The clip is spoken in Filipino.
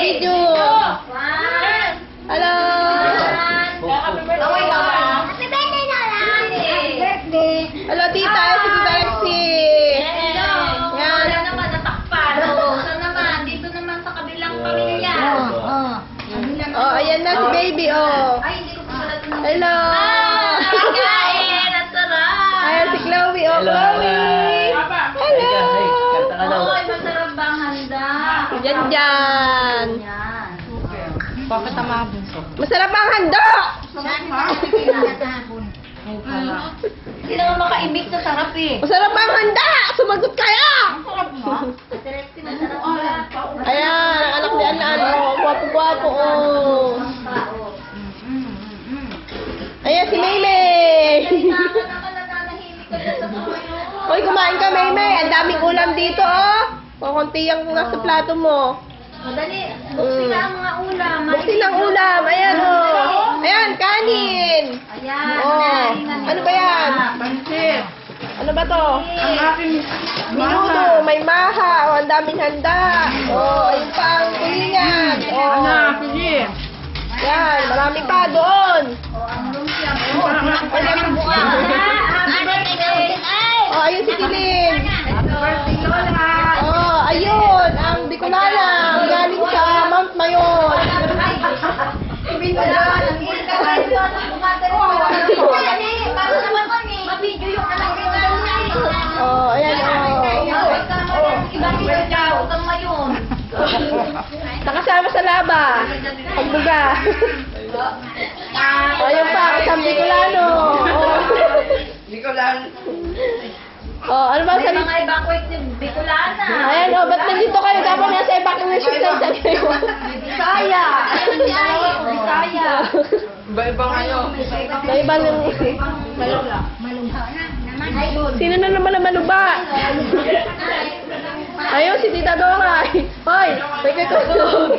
video. Hello. Happy birthday na lang. Hello, tita. Si Tita Lexi. Wala naman, natakpan. Saan naman? Dito naman sa kabilang pamilya. Oh, ayan na si baby, oh. Ay, hindi ko pa pala ito. Hello. Kain, ang sarap. Ayan si Chloe, oh, Chloe. Hello. Oy, masarap ba ang handa? Yan, dyan. Yan. Masarap ang handa. Hindi naman makaimik sa sarap eh. Masarap ang handa. Sumagot kaya. Direkti, masarap ba? Ayan, ang anak ni Anan, oh. Gwapo-gwapo, oh. Ayan si Maymay. Hoy, kumain ka, Maymay. Ang daming ulam dito, oh. Kukunti yung nasa plato mo. Madali, buksin na ang mga ulam. Buksin ang ulam. Ayan, oh. Ayan, kanin. Ayan. Oh. Ano ba yan? Ano ba to? Ang aking Minuto, may maha. Oh, ang daming handa. Oh, ayun pa ang kulingan. Oh. Yan, marami pa doon. ang lumpia. Ay, ang lumpia. Happy birthday! Oh, ayun si Tilin. Happy birthday, Lola! Oh, ayun, ang Bicolana. Galing sa Mount Mayon. Oh, ayan, oh. Nakasama sa laba. Pagbuga. Oh, ayun pa, kasama Bicolano. Oh. Oh, ano ba sabi? Mga evacuate ni Bicolana. Ayan, oh, ba't nandito kayo? Dapat nasa evacuation center kayo. Bisaya. Ayun si Ay. Bisaya. Iba-iba kayo. Iba-iba ng... Sino na naman ang maluba? Ayun, si Tita Dongay. Hoy, may kayo.